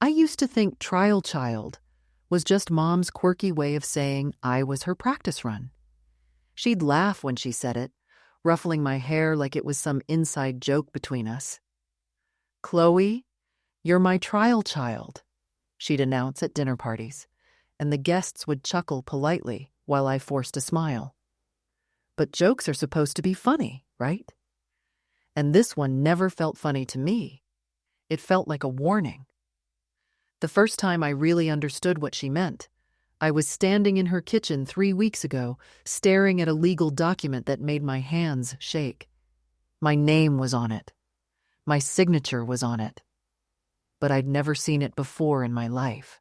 I used to think trial child was just Mom's quirky way of saying I was her practice run. She'd laugh when she said it, ruffling my hair like it was some inside joke between us. "Chloe, you're my trial child," she'd announce at dinner parties, and the guests would chuckle politely while I forced a smile. But jokes are supposed to be funny, right? And this one never felt funny to me. It felt like a warning. The first time I really understood what she meant, I was standing in her kitchen 3 weeks ago, staring at a legal document that made my hands shake. My name was on it. My signature was on it. But I'd never seen it before in my life.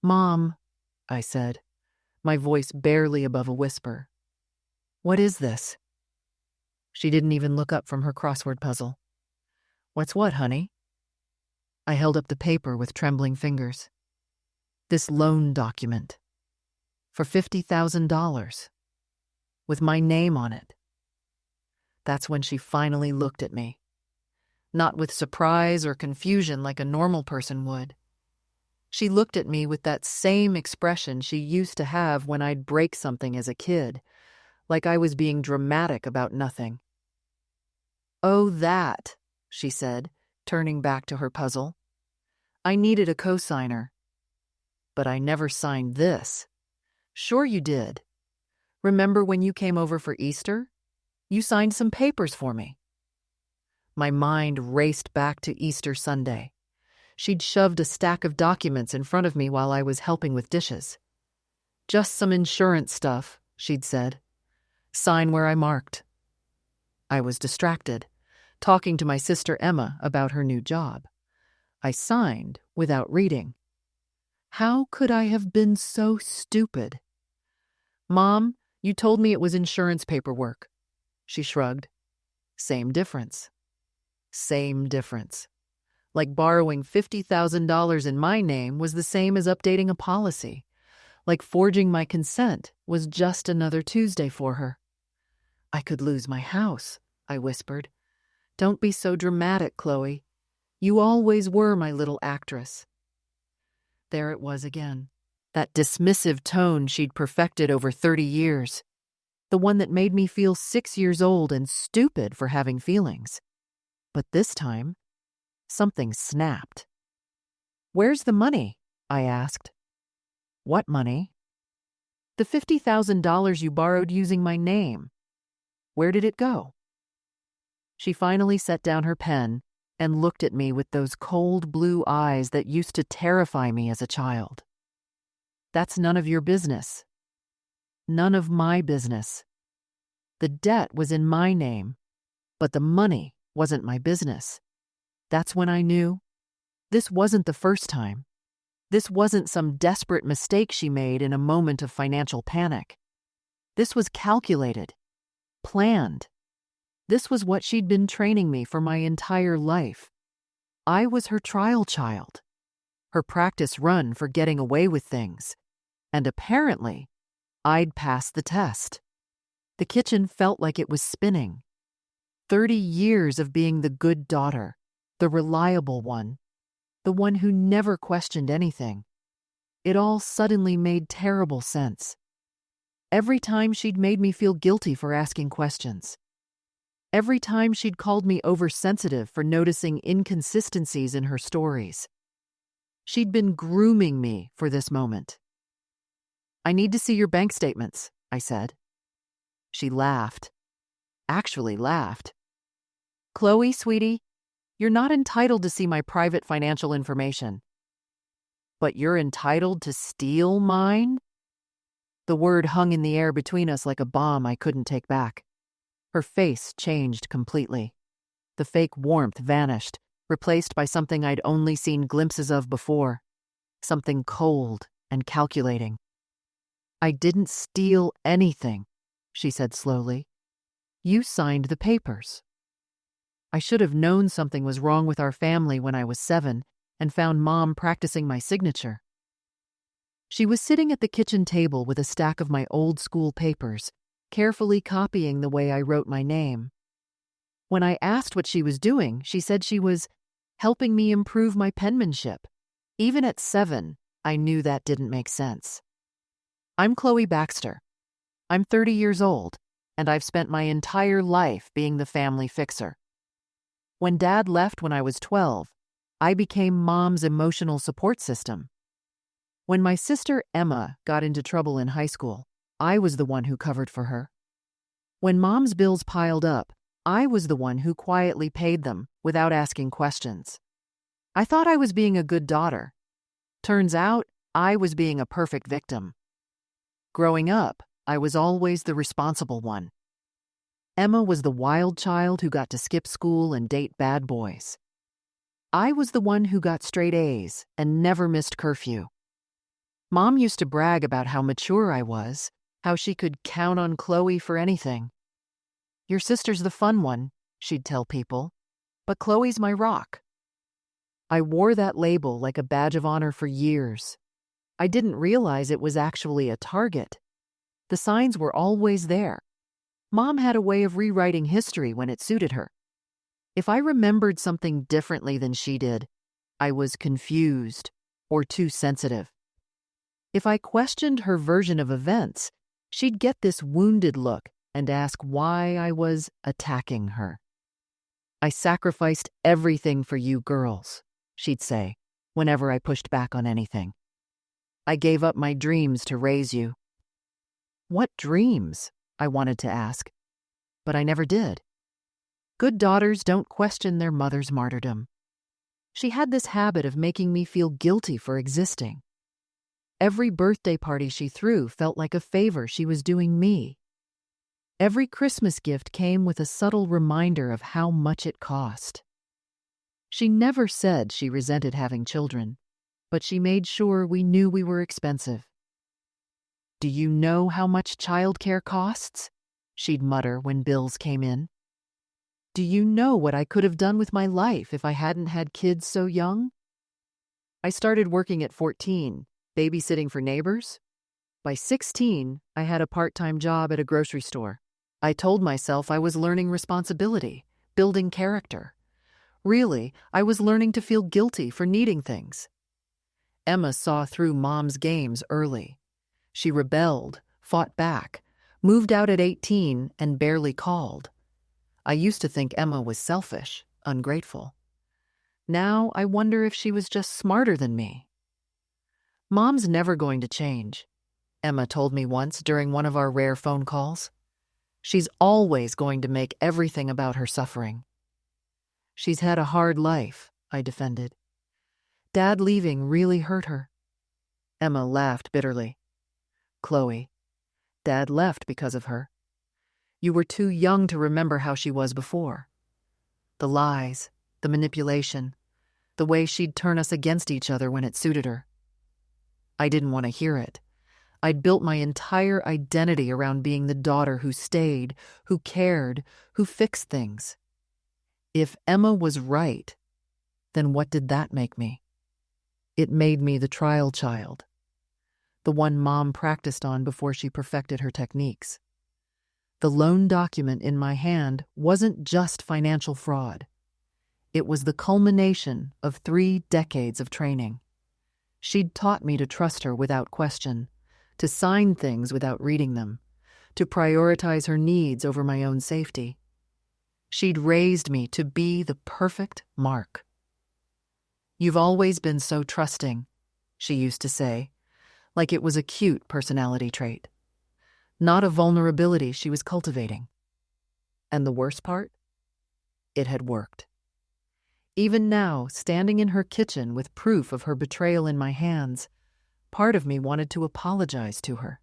"Mom," I said, my voice barely above a whisper. "What is this?" She didn't even look up from her crossword puzzle. "What's what, honey?" I held up the paper with trembling fingers. "This loan document. For $50,000. With my name on it." That's when she finally looked at me. Not with surprise or confusion like a normal person would. She looked at me with that same expression she used to have when I'd break something as a kid, like I was being dramatic about nothing. "Oh, that," she said, turning back to her puzzle. "I needed a cosigner. But I never signed this." "Sure you did. Remember when you came over for Easter? You signed some papers for me." My mind raced back to Easter Sunday. She'd shoved a stack of documents in front of me while I was helping with dishes. "Just some insurance stuff," she'd said. "Sign where I marked." I was distracted, talking to my sister Emma about her new job. I signed without reading. How could I have been so stupid? "Mom, you told me it was insurance paperwork." She shrugged. Same difference. Same difference. Like borrowing $50,000 in my name was the same as updating a policy. Like forging my consent was just another Tuesday for her. "I could lose my house," I whispered. "Don't be so dramatic, Chloe. You always were my little actress." There it was again, that dismissive tone she'd perfected over 30 years. The one that made me feel 6 years old and stupid for having feelings. But this time, something snapped. "Where's the money?" I asked. "What money?" "The $50,000 you borrowed using my name. Where did it go?" She finally set down her pen and looked at me with those cold blue eyes that used to terrify me as a child. "That's none of your business." None of my business. The debt was in my name, but the money wasn't my business. That's when I knew. This wasn't the first time. This wasn't some desperate mistake she made in a moment of financial panic. This was calculated, planned. This was what she'd been training me for my entire life. I was her trial child, her practice run for getting away with things. And apparently, I'd passed the test. The kitchen felt like it was spinning. 30 years of being the good daughter, the reliable one, the one who never questioned anything. It all suddenly made terrible sense. Every time she'd made me feel guilty for asking questions. Every time she'd called me oversensitive for noticing inconsistencies in her stories. She'd been grooming me for this moment. "I need to see your bank statements," I said. She laughed. Actually laughed. "Chloe, sweetie, you're not entitled to see my private financial information." "But you're entitled to steal mine?" The word hung in the air between us like a bomb I couldn't take back. Her face changed completely. The fake warmth vanished, replaced by something I'd only seen glimpses of before. Something cold and calculating. "I didn't steal anything," she said slowly. "You signed the papers." I should have known something was wrong with our family when I was 7 and found Mom practicing my signature. She was sitting at the kitchen table with a stack of my old school papers, carefully copying the way I wrote my name. When I asked what she was doing, she said she was helping me improve my penmanship, Even at 7, I knew that didn't make sense. I'm Chloe Baxter. I'm 30 years old, and I've spent my entire life being the family fixer. When Dad left when I was 12, I became Mom's emotional support system. When my sister Emma got into trouble in high school, I was the one who covered for her. When Mom's bills piled up, I was the one who quietly paid them without asking questions. I thought I was being a good daughter. Turns out, I was being a perfect victim. Growing up, I was always the responsible one. Emma was the wild child who got to skip school and date bad boys. I was the one who got straight A's and never missed curfew. Mom used to brag about how mature I was, how she could count on Chloe for anything. "Your sister's the fun one," she'd tell people, "but Chloe's my rock." I wore that label like a badge of honor for years. I didn't realize it was actually a target. The signs were always there. Mom had a way of rewriting history when it suited her. If I remembered something differently than she did, I was confused or too sensitive. If I questioned her version of events, she'd get this wounded look and ask why I was attacking her. "I sacrificed everything for you girls," she'd say, whenever I pushed back on anything. "I gave up my dreams to raise you." What dreams? I wanted to ask, but I never did. Good daughters don't question their mother's martyrdom. She had this habit of making me feel guilty for existing. Every birthday party she threw felt like a favor she was doing me. Every Christmas gift came with a subtle reminder of how much it cost. She never said she resented having children, but she made sure we knew we were expensive. "Do you know how much childcare costs?" she'd mutter when bills came in. "Do you know what I could have done with my life if I hadn't had kids so young?" I started working at 14, babysitting for neighbors. By 16, I had a part-time job at a grocery store. I told myself I was learning responsibility, building character. Really, I was learning to feel guilty for needing things. Emma saw through Mom's games early. She rebelled, fought back, moved out at 18, and barely called. I used to think Emma was selfish, ungrateful. Now I wonder if she was just smarter than me. "Mom's never going to change," Emma told me once during one of our rare phone calls. "She's always going to make everything about her suffering." "She's had a hard life," I defended. "Dad leaving really hurt her." Emma laughed bitterly. "Chloe, Dad left because of her. You were too young to remember how she was before. The lies, the manipulation, the way she'd turn us against each other when it suited her." I didn't want to hear it. I'd built my entire identity around being the daughter who stayed, who cared, who fixed things. If Emma was right, then what did that make me? It made me the trial child, the one Mom practiced on before she perfected her techniques. The loan document in my hand wasn't just financial fraud. It was the culmination of 3 decades of training. She'd taught me to trust her without question, to sign things without reading them, to prioritize her needs over my own safety. She'd raised me to be the perfect Mark. "You've always been so trusting," she used to say, like it was a cute personality trait, not a vulnerability she was cultivating. And the worst part? It had worked. Even now, standing in her kitchen with proof of her betrayal in my hands, part of me wanted to apologize to her.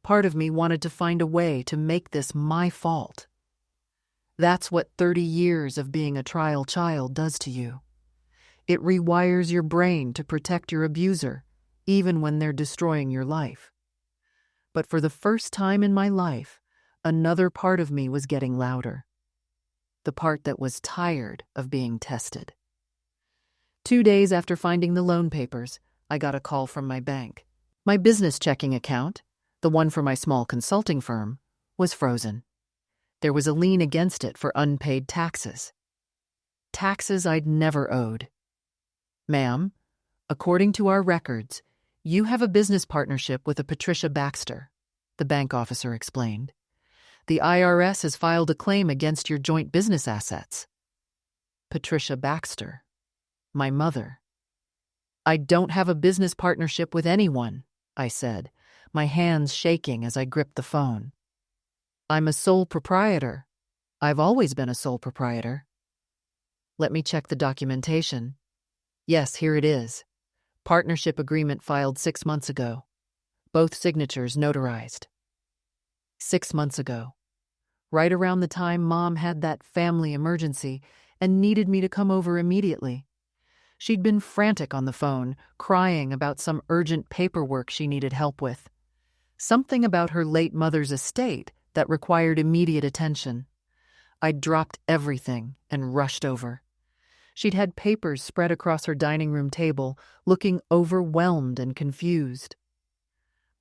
Part of me wanted to find a way to make this my fault. That's what 30 years of being a trial child does to you. It rewires your brain to protect your abuser, even when they're destroying your life. But for the first time in my life, another part of me was getting louder. The part that was tired of being tested. 2 days after finding the loan papers, I got a call from my bank. My business checking account, the one for my small consulting firm, was frozen. There was a lien against it for unpaid taxes. Taxes I'd never owed. "Ma'am, According to our records, you have a business partnership with a Patricia Baxter, the bank officer explained. The IRS has filed a claim against your joint business assets. Patricia Baxter. My mother. I don't have a business partnership with anyone, I said, my hands shaking as I gripped the phone. I'm a sole proprietor. I've always been a sole proprietor. Let me check the documentation. Yes, here it is. Partnership agreement filed 6 months ago. Both signatures notarized. 6 months ago. Right around the time Mom had that family emergency and needed me to come over immediately. She'd been frantic on the phone, crying about some urgent paperwork she needed help with. Something about her late mother's estate that required immediate attention. I'd dropped everything and rushed over. She'd had papers spread across her dining room table, looking overwhelmed and confused.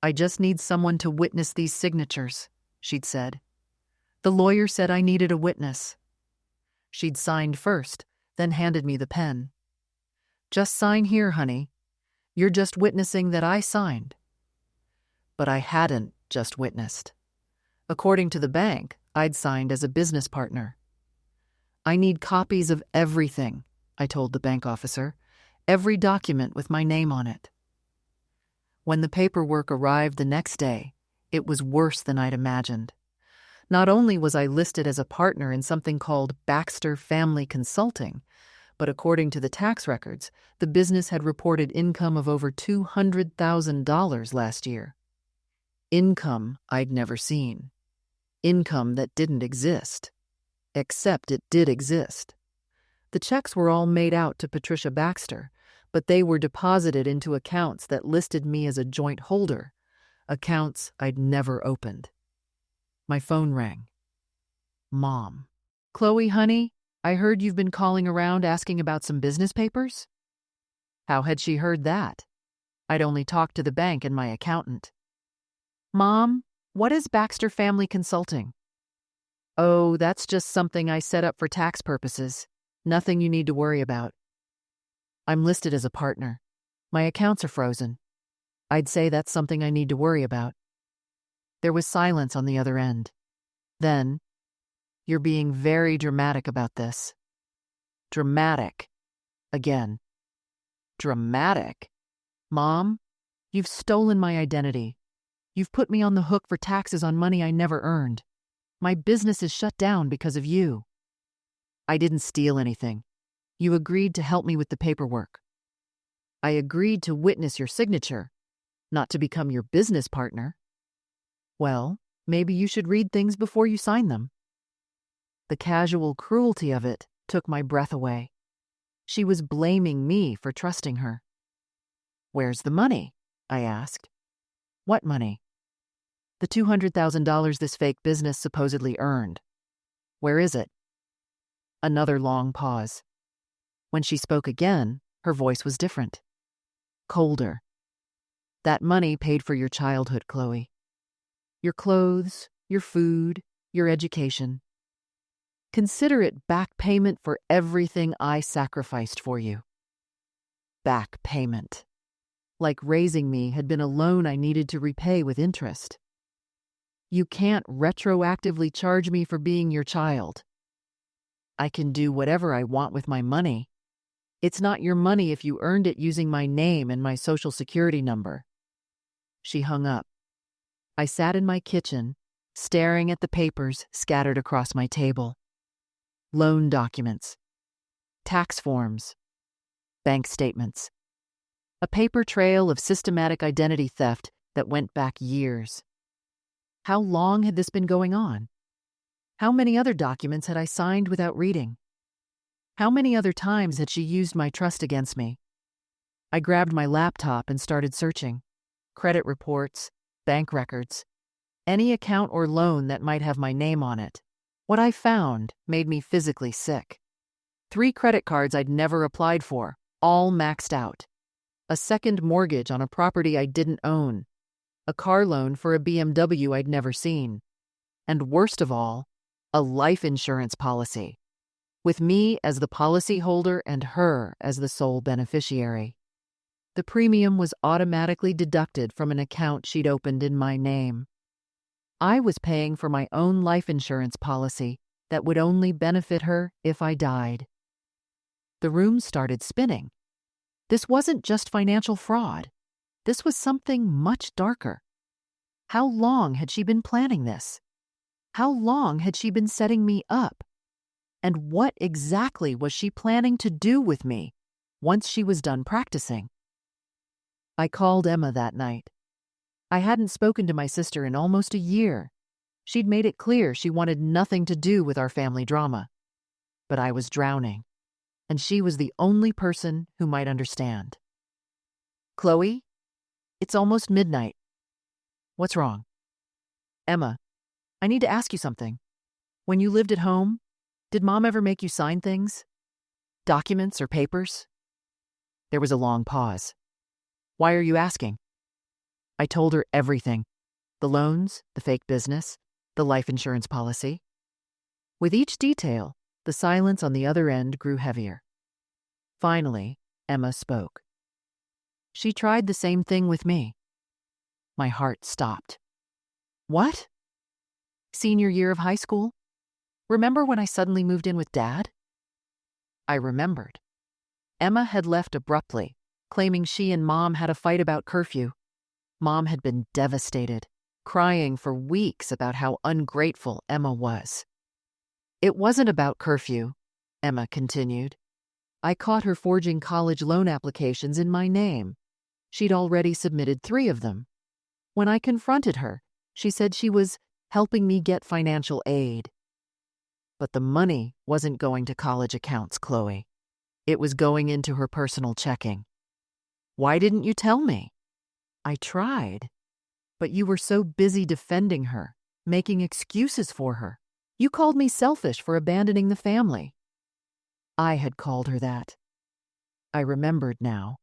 I just need someone to witness these signatures, she'd said. The lawyer said I needed a witness. She'd signed first, then handed me the pen. Just sign here, honey. You're just witnessing that I signed. But I hadn't just witnessed. According to the bank, I'd signed as a business partner. I need copies of everything, I told the bank officer, every document with my name on it. When the paperwork arrived the next day, it was worse than I'd imagined. Not only was I listed as a partner in something called Baxter Family Consulting, but according to the tax records, the business had reported income of over $200,000 last year. Income I'd never seen. Income that didn't exist. Except it did exist. The checks were all made out to Patricia Baxter, but they were deposited into accounts that listed me as a joint holder, accounts I'd never opened. My phone rang. Mom. Chloe, honey, I heard you've been calling around asking about some business papers? How had she heard that? I'd only talked to the bank and my accountant. Mom, what is Baxter Family Consulting? Oh, that's just something I set up for tax purposes. Nothing you need to worry about. I'm listed as a partner. My accounts are frozen. I'd say that's something I need to worry about. There was silence on the other end. Then, you're being very dramatic about this. Dramatic. Again. Dramatic? Mom, you've stolen my identity. You've put me on the hook for taxes on money I never earned. My business is shut down because of you. I didn't steal anything. You agreed to help me with the paperwork. I agreed to witness your signature, not to become your business partner. Well, maybe you should read things before you sign them. The casual cruelty of it took my breath away. She was blaming me for trusting her. Where's the money? I asked. What money? The $200,000 this fake business supposedly earned. Where is it? Another long pause. When she spoke again, her voice was different. Colder. That money paid for your childhood, Chloe. Your clothes, your food, your education. Consider it back payment for everything I sacrificed for you. Back payment. Like raising me had been a loan I needed to repay with interest. You can't retroactively charge me for being your child. I can do whatever I want with my money. It's not your money if you earned it using my name and my social security number. She hung up. I sat in my kitchen, staring at the papers scattered across my table. Loan documents, tax forms, bank statements. A paper trail of systematic identity theft that went back years. How long had this been going on? How many other documents had I signed without reading? How many other times had she used my trust against me? I grabbed my laptop and started searching. Credit reports, bank records, any account or loan that might have my name on it. What I found made me physically sick. 3 credit cards I'd never applied for, all maxed out. A second mortgage on a property I didn't own. A car loan for a BMW I'd never seen. And worst of all, a life insurance policy, with me as the policyholder and her as the sole beneficiary. The premium was automatically deducted from an account she'd opened in my name. I was paying for my own life insurance policy that would only benefit her if I died. The room started spinning. This wasn't just financial fraud. This was something much darker. How long had she been planning this? How long had she been setting me up? And what exactly was she planning to do with me once she was done practicing? I called Emma that night. I hadn't spoken to my sister in almost a year. She'd made it clear she wanted nothing to do with our family drama. But I was drowning, and she was the only person who might understand. "Chloe, it's almost midnight. What's wrong?" "Emma, I need to ask you something. When you lived at home, did Mom ever make you sign things? Documents or papers?" There was a long pause. "Why are you asking?" I told her everything. The loans, the fake business, the life insurance policy. With each detail, the silence on the other end grew heavier. Finally, Emma spoke. "She tried the same thing with me." My heart stopped. "What? Senior year of high school? Remember when I suddenly moved in with Dad?" I remembered. Emma had left abruptly, claiming she and Mom had a fight about curfew. Mom had been devastated, crying for weeks about how ungrateful Emma was. "It wasn't about curfew," Emma continued. "I caught her forging college loan applications in my name. She'd already submitted 3 of them. When I confronted her, she said she was helping me get financial aid. But the money wasn't going to college accounts, Chloe. It was going into her personal checking. Why didn't you tell me?" "I tried, but you were so busy defending her, making excuses for her. You called me selfish for abandoning the family." I had called her that. I remembered now.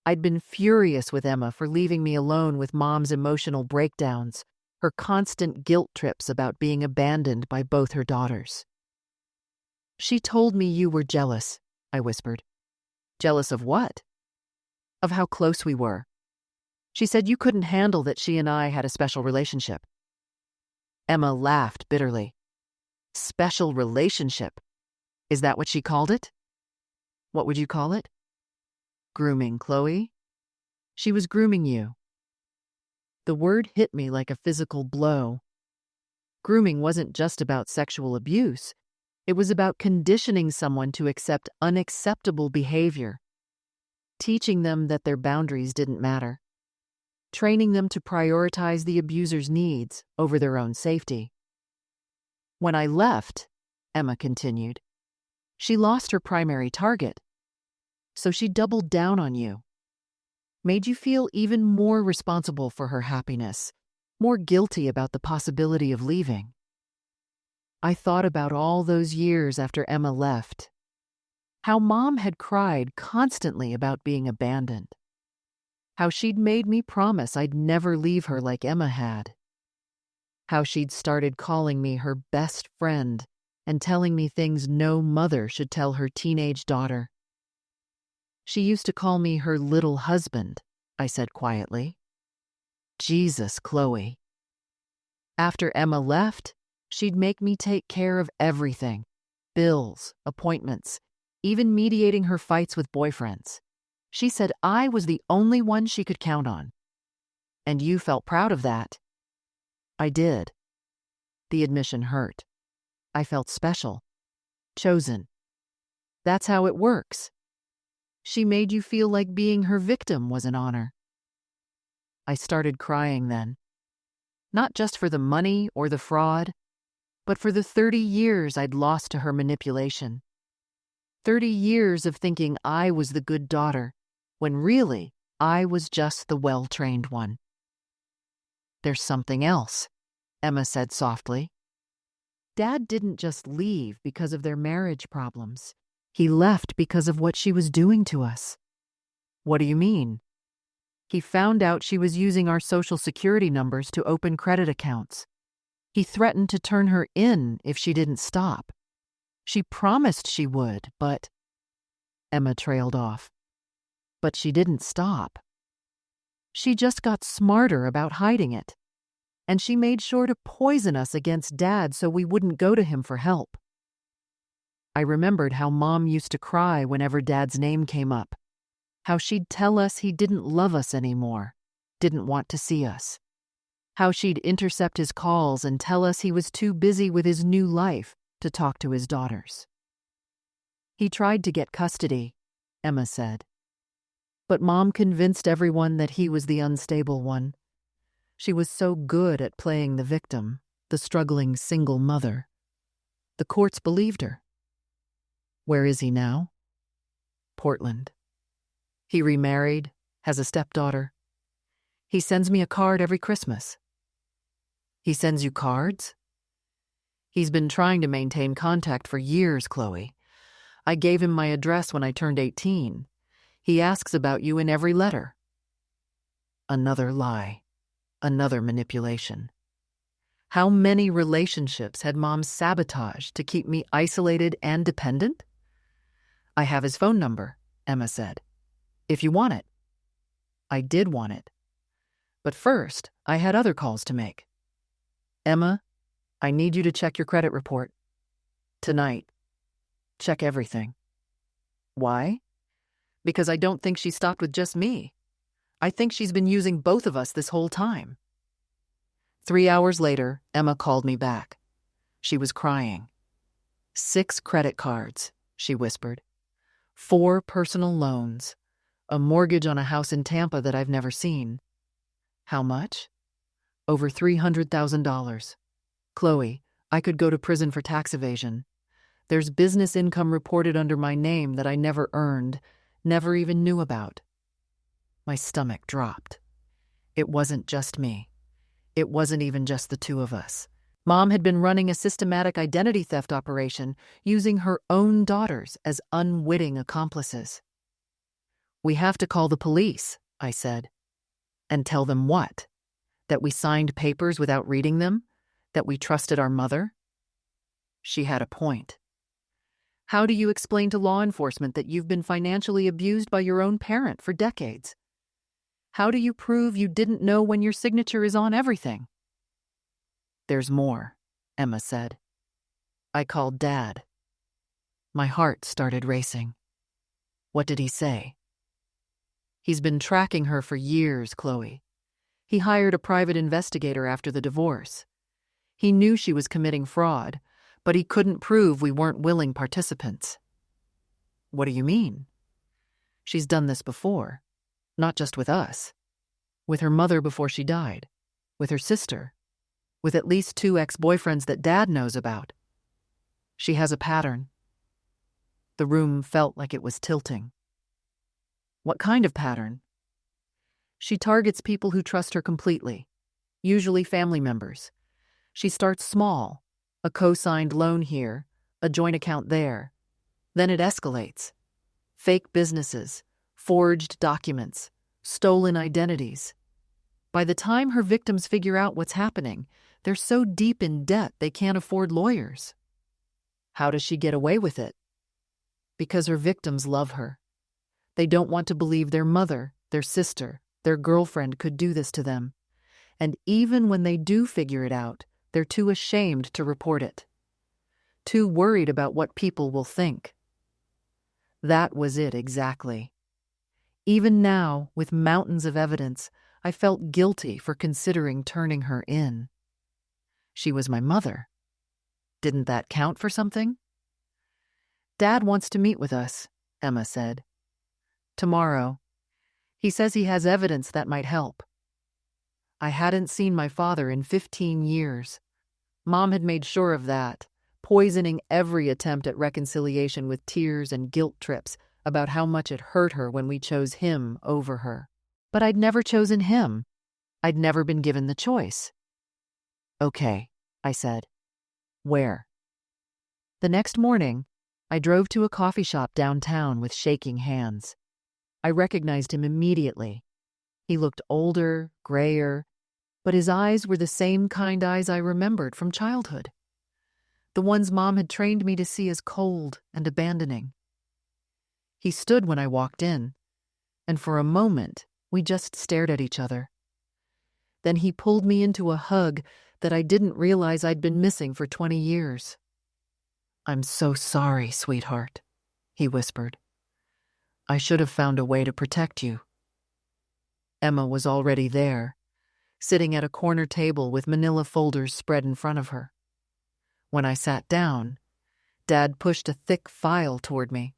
I'd been furious with Emma for leaving me alone with Mom's emotional breakdowns, her constant guilt trips about being abandoned by both her daughters. "She told me you were jealous," I whispered. "Jealous of what?" "Of how close we were. She said you couldn't handle that she and I had a special relationship." Emma laughed bitterly. "Special relationship? Is that what she called it?" "What would you call it?" "Grooming, Chloe. She was grooming you." The word hit me like a physical blow. Grooming wasn't just about sexual abuse. It was about conditioning someone to accept unacceptable behavior, teaching them that their boundaries didn't matter, training them to prioritize the abuser's needs over their own safety. "When I left," Emma continued, "she lost her primary target. So she doubled down on you. Made you feel even more responsible for her happiness, more guilty about the possibility of leaving." I thought about all those years after Emma left. How Mom had cried constantly about being abandoned. How she'd made me promise I'd never leave her like Emma had. How she'd started calling me her best friend and telling me things no mother should tell her teenage daughter. "She used to call me her little husband," I said quietly. Jesus, Chloe. After Emma left, she'd make me take care of everything. Bills, appointments, even mediating her fights with boyfriends. She said I was the only one she could count on. "And you felt proud of that." I did. The admission hurt. I felt special. Chosen. That's how it works. She made you feel like being her victim was an honor. I started crying then. Not just for the money or the fraud, but for the 30 years I'd lost to her manipulation. 30 years of thinking I was the good daughter, when really I was just the well-trained one. "There's something else," Emma said softly. "Dad didn't just leave because of their marriage problems. He left because of what she was doing to us." "What do you mean?" "He found out she was using our social security numbers to open credit accounts. He threatened to turn her in if she didn't stop. She promised she would, but—" Emma trailed off. But she didn't stop. She just got smarter about hiding it. And she made sure to poison us against Dad so we wouldn't go to him for help. I remembered how Mom used to cry whenever Dad's name came up. How she'd tell us he didn't love us anymore, didn't want to see us. How she'd intercept his calls and tell us he was too busy with his new life to talk to his daughters. He tried to get custody, Emma said. But Mom convinced everyone that he was the unstable one. She was so good at playing the victim, the struggling single mother. The courts believed her. Where is he now? Portland. He remarried, has a stepdaughter. He sends me a card every Christmas. He sends you cards? He's been trying to maintain contact for years, Chloe. I gave him my address when I turned 18. He asks about you in every letter. Another lie. Another manipulation. How many relationships had Mom sabotaged to keep me isolated and dependent? I have his phone number, Emma said. If you want it. I did want it. But first, I had other calls to make. Emma, I need you to check your credit report. Tonight. Check everything. Why? Because I don't think she stopped with just me. I think she's been using both of us this whole time. 3 hours later, Emma called me back. She was crying. 6 credit cards, she whispered. 4 personal loans. A mortgage on a house in Tampa that I've never seen. How much? Over $300,000. Chloe, I could go to prison for tax evasion. There's business income reported under my name that I never earned, never even knew about. My stomach dropped. It wasn't just me. It wasn't even just the two of us. Mom had been running a systematic identity theft operation, using her own daughters as unwitting accomplices. We have to call the police, I said. And tell them what? That we signed papers without reading them? That we trusted our mother? She had a point. How do you explain to law enforcement that you've been financially abused by your own parent for decades? How do you prove you didn't know when your signature is on everything? There's more, Emma said. I called Dad. My heart started racing. What did he say? He's been tracking her for years, Chloe. He hired a private investigator after the divorce. He knew she was committing fraud, but he couldn't prove we weren't willing participants. What do you mean? She's done this before. Not just with us. With her mother before she died. With her sister. With at least 2 ex-boyfriends that Dad knows about. She has a pattern. The room felt like it was tilting. What kind of pattern? She targets people who trust her completely. Usually family members. She starts small. A co-signed loan here. A joint account there. Then it escalates. Fake businesses. Forged documents, stolen identities. By the time her victims figure out what's happening, they're so deep in debt they can't afford lawyers. How does she get away with it? Because her victims love her. They don't want to believe their mother, their sister, their girlfriend could do this to them. And even when they do figure it out, they're too ashamed to report it. Too worried about what people will think. That was it exactly. Even now, with mountains of evidence, I felt guilty for considering turning her in. She was my mother. Didn't that count for something? Dad wants to meet with us, Emma said. Tomorrow. He says he has evidence that might help. I hadn't seen my father in 15 years. Mom had made sure of that, poisoning every attempt at reconciliation with tears and guilt trips about how much it hurt her when we chose him over her. But I'd never chosen him. I'd never been given the choice. Okay, I said. Where? The next morning, I drove to a coffee shop downtown with shaking hands. I recognized him immediately. He looked older, grayer, but his eyes were the same kind eyes I remembered from childhood. The ones Mom had trained me to see as cold and abandoning. He stood when I walked in, and for a moment, we just stared at each other. Then he pulled me into a hug that I didn't realize I'd been missing for 20 years. "I'm so sorry, sweetheart," he whispered. "I should have found a way to protect you." Emma was already there, sitting at a corner table with manila folders spread in front of her. When I sat down, Dad pushed a thick file toward me.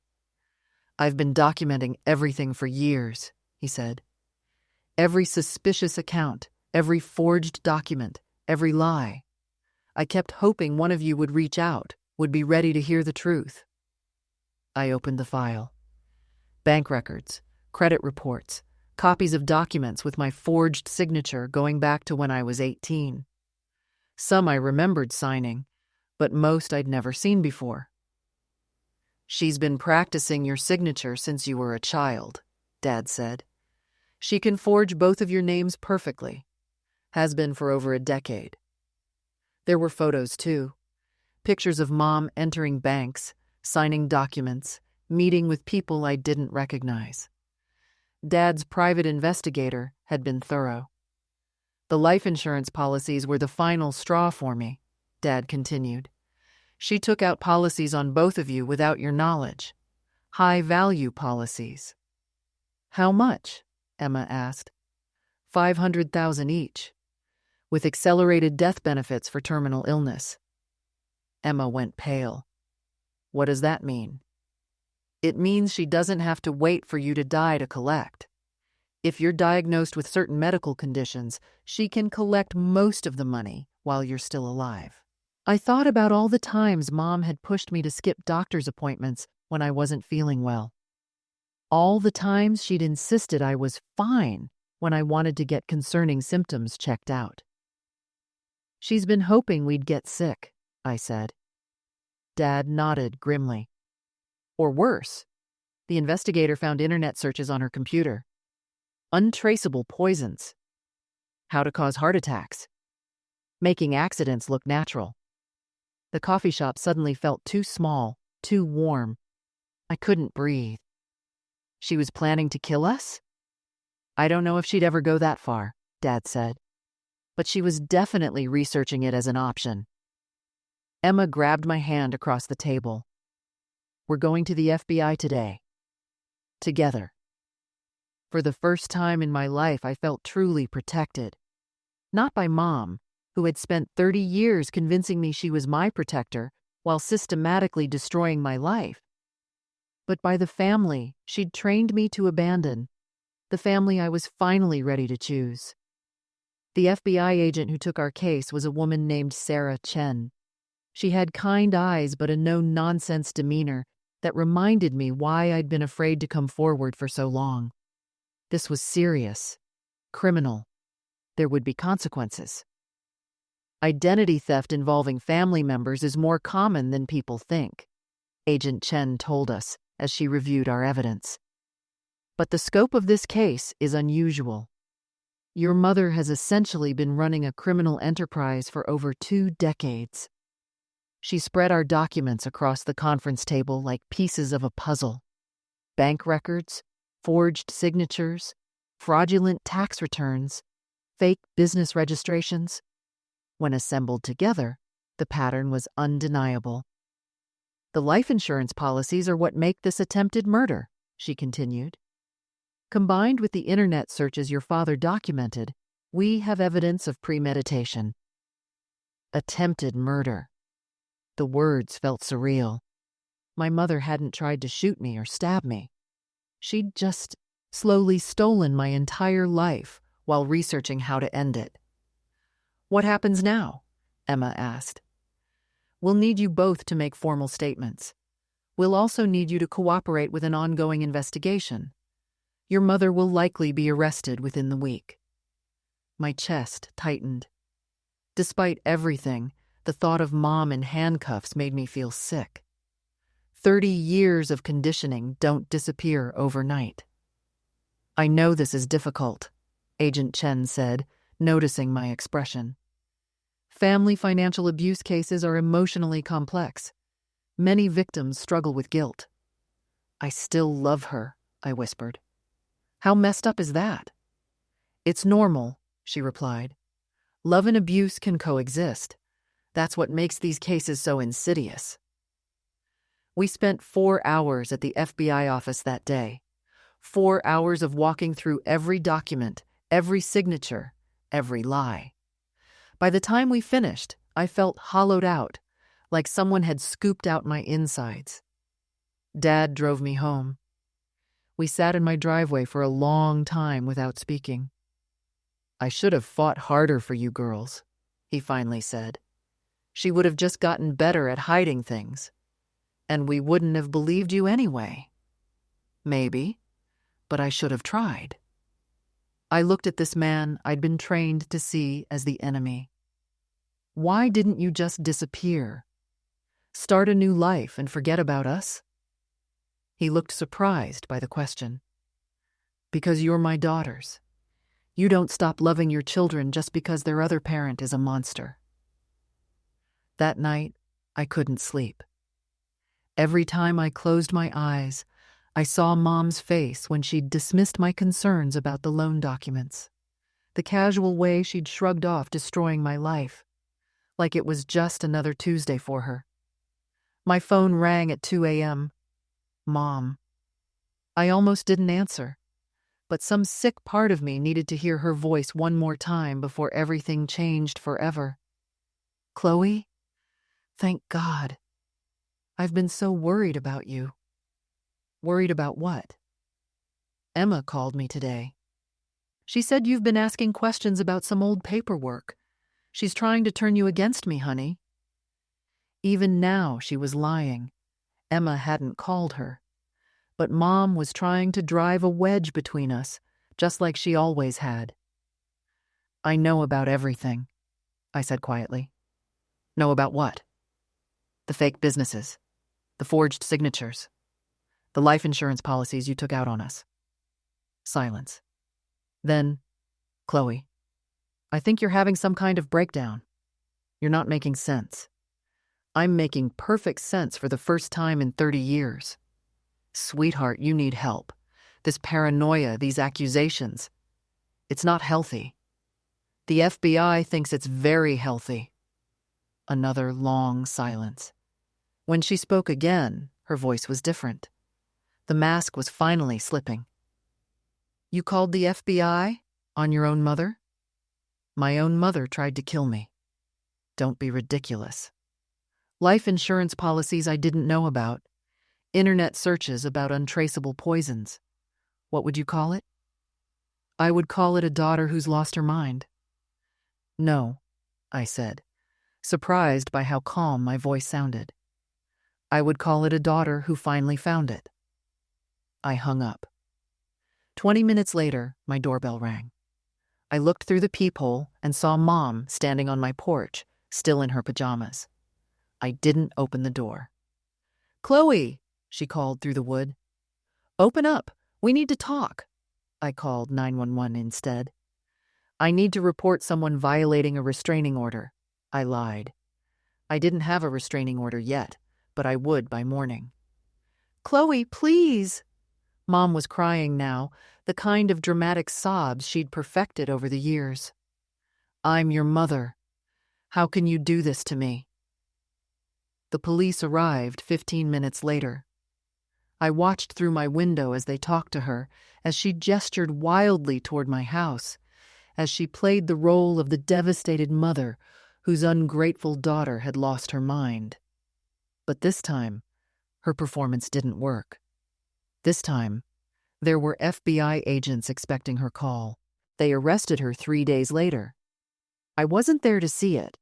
"I've been documenting everything for years," he said. "Every suspicious account, every forged document, every lie. I kept hoping one of you would reach out, would be ready to hear the truth." I opened the file. Bank records, credit reports, copies of documents with my forged signature going back to when I was 18. Some I remembered signing, but most I'd never seen before. "She's been practicing your signature since you were a child," Dad said. "She can forge both of your names perfectly. Has been for over a decade." There were photos, too. Pictures of Mom entering banks, signing documents, meeting with people I didn't recognize. Dad's private investigator had been thorough. "The life insurance policies were the final straw for me," Dad continued. "She took out policies on both of you without your knowledge. High-value policies." "How much?" Emma asked. $500,000 each, with accelerated death benefits for terminal illness. Emma went pale. "What does that mean?" "It means she doesn't have to wait for you to die to collect. If you're diagnosed with certain medical conditions, she can collect most of the money while you're still alive." I thought about all the times Mom had pushed me to skip doctor's appointments when I wasn't feeling well. All the times she'd insisted I was fine when I wanted to get concerning symptoms checked out. "She's been hoping we'd get sick," I said. Dad nodded grimly. "Or worse, the investigator found internet searches on her computer. Untraceable poisons. How to cause heart attacks. Making accidents look natural." The coffee shop suddenly felt too small, too warm. I couldn't breathe. "She was planning to kill us?" "I don't know if she'd ever go that far," Dad said. "But she was definitely researching it as an option." Emma grabbed my hand across the table. "We're going to the FBI today. Together." For the first time in my life, I felt truly protected. Not by Mom, who had spent 30 years convincing me she was my protector while systematically destroying my life, but by the family she'd trained me to abandon, the family I was finally ready to choose. The FBI agent who took our case was a woman named Sarah Chen. She had kind eyes but a no-nonsense demeanor that reminded me why I'd been afraid to come forward for so long. This was serious, criminal. There would be consequences. Identity theft involving family members is more common than people think, Agent Chen told us as she reviewed our evidence. But the scope of this case is unusual. Your mother has essentially been running a criminal enterprise for over 2 decades. She spread our documents across the conference table like pieces of a puzzle. Bank records, forged signatures, fraudulent tax returns, fake business registrations. When assembled together, the pattern was undeniable. "The life insurance policies are what make this attempted murder," she continued. "Combined with the internet searches your father documented, we have evidence of premeditation." Attempted murder. The words felt surreal. My mother hadn't tried to shoot me or stab me. She'd just slowly stolen my entire life while researching how to end it. "What happens now?" Emma asked. "We'll need you both to make formal statements. We'll also need you to cooperate with an ongoing investigation. Your mother will likely be arrested within the week." My chest tightened. Despite everything, the thought of Mom in handcuffs made me feel sick. 30 years of conditioning don't disappear overnight. "I know this is difficult," Agent Chen said, noticing my expression. "Family financial abuse cases are emotionally complex. Many victims struggle with guilt." "I still love her," I whispered. How messed up is that? It's normal, she replied. Love and abuse can coexist. That's what makes these cases so insidious. We spent 4 hours at the FBI office that day. 4 hours of walking through every document, every signature, every lie. By the time we finished, I felt hollowed out, like someone had scooped out my insides. Dad drove me home. We sat in my driveway for a long time without speaking. I should have fought harder for you girls, he finally said. She would have just gotten better at hiding things. And we wouldn't have believed you anyway. Maybe, but I should have tried. I looked at this man I'd been trained to see as the enemy. Why didn't you just disappear? Start a new life and forget about us? He looked surprised by the question. Because you're my daughters. You don't stop loving your children just because their other parent is a monster. That night, I couldn't sleep. Every time I closed my eyes, I saw Mom's face when she'd dismissed my concerns about the loan documents. The casual way she'd shrugged off destroying my life, like it was just another Tuesday for her. My phone rang at 2 a.m. Mom. I almost didn't answer, but some sick part of me needed to hear her voice one more time before everything changed forever. Chloe? Thank God. I've been so worried about you. Worried about what? Emma called me today. She said you've been asking questions about some old paperwork. She's trying to turn you against me, honey. Even now she was lying. Emma hadn't called her. But Mom was trying to drive a wedge between us, just like she always had. I know about everything, I said quietly. Know about what? The fake businesses, the forged signatures, the life insurance policies you took out on us. Silence. Then, Chloe, I think you're having some kind of breakdown. You're not making sense. I'm making perfect sense for the first time in 30 years. Sweetheart, you need help. This paranoia, these accusations. It's not healthy. The FBI thinks it's very healthy. Another long silence. When she spoke again, her voice was different. The mask was finally slipping. You called the FBI? On your own mother? My own mother tried to kill me. Don't be ridiculous. Life insurance policies I didn't know about. Internet searches about untraceable poisons. What would you call it? I would call it a daughter who's lost her mind. No, I said, surprised by how calm my voice sounded. I would call it a daughter who finally found it. I hung up. 20 minutes later, my doorbell rang. I looked through the peephole and saw Mom standing on my porch, still in her pajamas. I didn't open the door. Chloe, she called through the wood. Open up. We need to talk. I called 911 instead. I need to report someone violating a restraining order. I lied. I didn't have a restraining order yet, but I would by morning. Chloe, please. Mom was crying now, the kind of dramatic sobs she'd perfected over the years. I'm your mother. How can you do this to me? The police arrived 15 minutes later. I watched through my window as they talked to her, as she gestured wildly toward my house, as she played the role of the devastated mother whose ungrateful daughter had lost her mind. But this time, her performance didn't work. This time, there were FBI agents expecting her call. They arrested her 3 days later. I wasn't there to see it,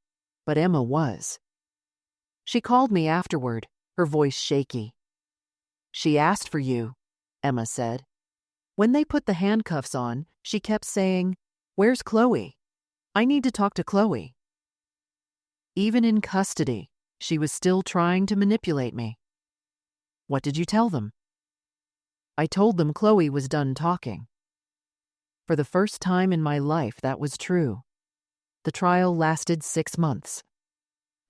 but Emma was. She called me afterward, her voice shaky. She asked for you, Emma said. When they put the handcuffs on, she kept saying, Where's Chloe? I need to talk to Chloe. Even in custody, she was still trying to manipulate me. What did you tell them? I told them Chloe was done talking. For the first time in my life, that was true. The trial lasted 6 months.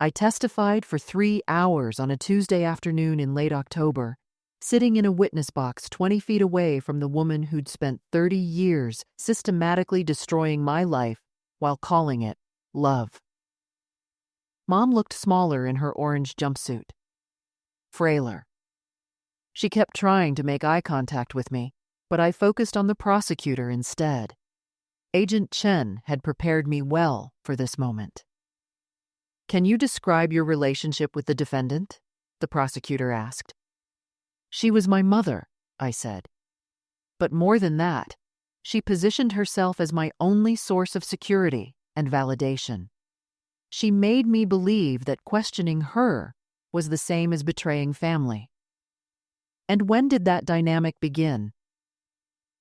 I testified for 3 hours on a Tuesday afternoon in late October, sitting in a witness box 20 feet away from the woman who'd spent 30 years systematically destroying my life while calling it love. Mom looked smaller in her orange jumpsuit, frailer. She kept trying to make eye contact with me, but I focused on the prosecutor instead. Agent Chen had prepared me well for this moment. "Can you describe your relationship with the defendant?" the prosecutor asked. "She was my mother," I said. "But more than that, she positioned herself as my only source of security and validation. She made me believe that questioning her was the same as betraying family." "And when did that dynamic begin?"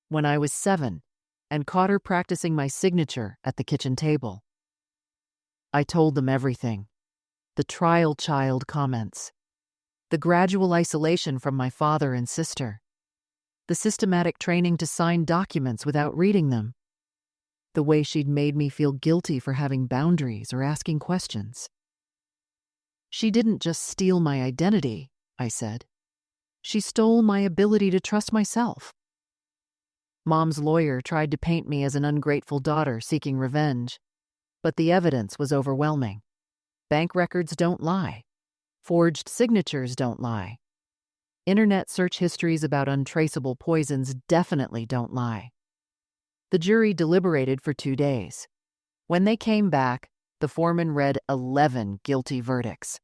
"When I was 7 and caught her practicing my signature at the kitchen table." I told them everything. The trial child comments, the gradual isolation from my father and sister, the systematic training to sign documents without reading them, the way she'd made me feel guilty for having boundaries or asking questions. "She didn't just steal my identity," I said. "She stole my ability to trust myself." Mom's lawyer tried to paint me as an ungrateful daughter seeking revenge, but the evidence was overwhelming. Bank records don't lie. Forged signatures don't lie. Internet search histories about untraceable poisons definitely don't lie. The jury deliberated for 2 days. When they came back, the foreman read 11 guilty verdicts: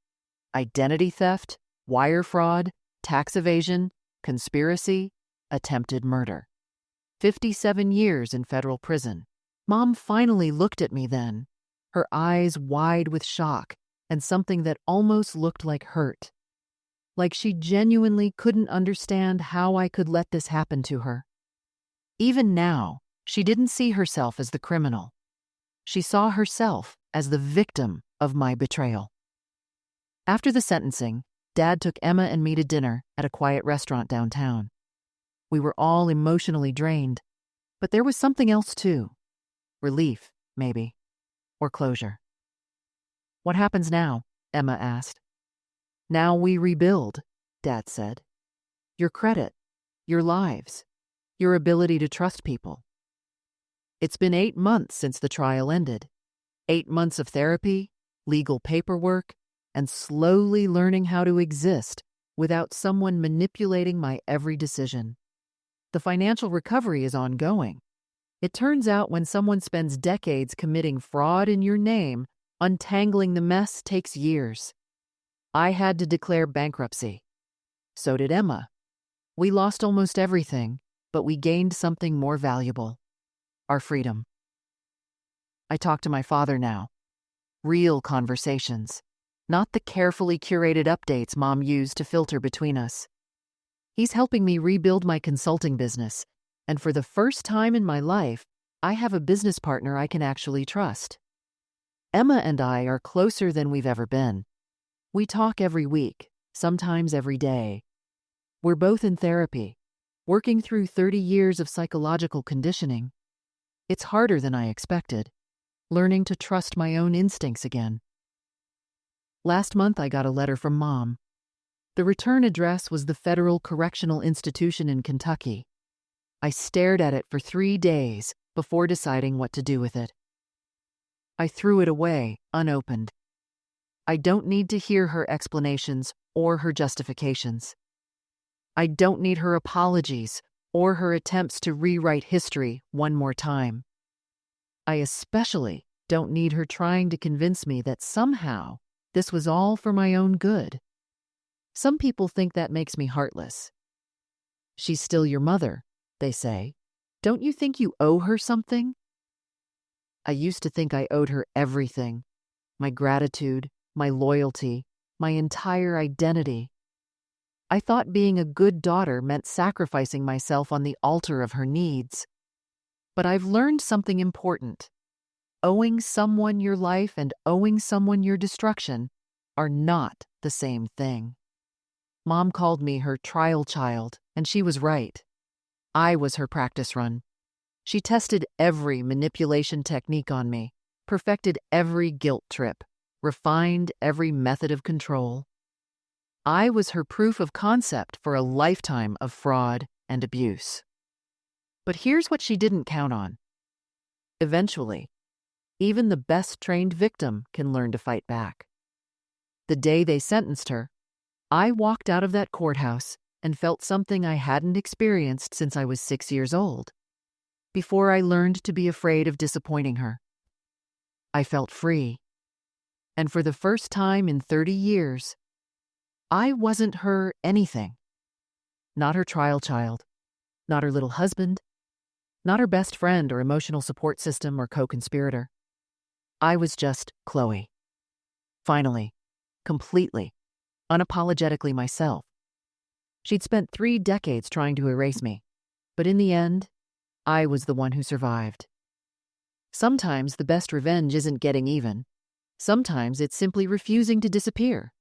identity theft, wire fraud, tax evasion, conspiracy, attempted murder. 57 years in federal prison. Mom finally looked at me then, her eyes wide with shock and something that almost looked like hurt. Like she genuinely couldn't understand how I could let this happen to her. Even now, she didn't see herself as the criminal. She saw herself as the victim of my betrayal. After the sentencing, Dad took Emma and me to dinner at a quiet restaurant downtown. We were all emotionally drained, but there was something else too. Relief, maybe, or closure. "What happens now?" Emma asked. "Now we rebuild," Dad said. "Your credit, your lives, your ability to trust people." It's been 8 months since the trial ended. 8 months of therapy, legal paperwork, and slowly learning how to exist without someone manipulating my every decision. The financial recovery is ongoing. It turns out when someone spends decades committing fraud in your name, untangling the mess takes years. I had to declare bankruptcy. So did Emma. We lost almost everything, but we gained something more valuable: our freedom. I talk to my father now. Real conversations, not the carefully curated updates Mom used to filter between us. He's helping me rebuild my consulting business, and for the first time in my life, I have a business partner I can actually trust. Emma and I are closer than we've ever been. We talk every week, sometimes every day. We're both in therapy, working through 30 years of psychological conditioning. It's harder than I expected, learning to trust my own instincts again. Last month, I got a letter from Mom. The return address was the Federal Correctional Institution in Kentucky. I stared at it for 3 days before deciding what to do with it. I threw it away, unopened. I don't need to hear her explanations or her justifications. I don't need her apologies or her attempts to rewrite history one more time. I especially don't need her trying to convince me that somehow this was all for my own good. Some people think that makes me heartless. "She's still your mother," they say. "Don't you think you owe her something?" I used to think I owed her everything: my gratitude, my loyalty, my entire identity. I thought being a good daughter meant sacrificing myself on the altar of her needs. But I've learned something important. Owing someone your life and owing someone your destruction are not the same thing. Mom called me her trial child, and she was right. I was her practice run. She tested every manipulation technique on me, perfected every guilt trip, refined every method of control. I was her proof of concept for a lifetime of fraud and abuse. But here's what she didn't count on. Eventually, even the best trained victim can learn to fight back. The day they sentenced her, I walked out of that courthouse and felt something I hadn't experienced since I was 6 years old, before I learned to be afraid of disappointing her. I felt free. And for the first time in 30 years, I wasn't her anything. Not her trial child, not her little husband, not her best friend or emotional support system or co-conspirator. I was just Chloe. Finally, completely, unapologetically myself. She'd spent 3 decades trying to erase me, but in the end, I was the one who survived. Sometimes the best revenge isn't getting even. Sometimes it's simply refusing to disappear.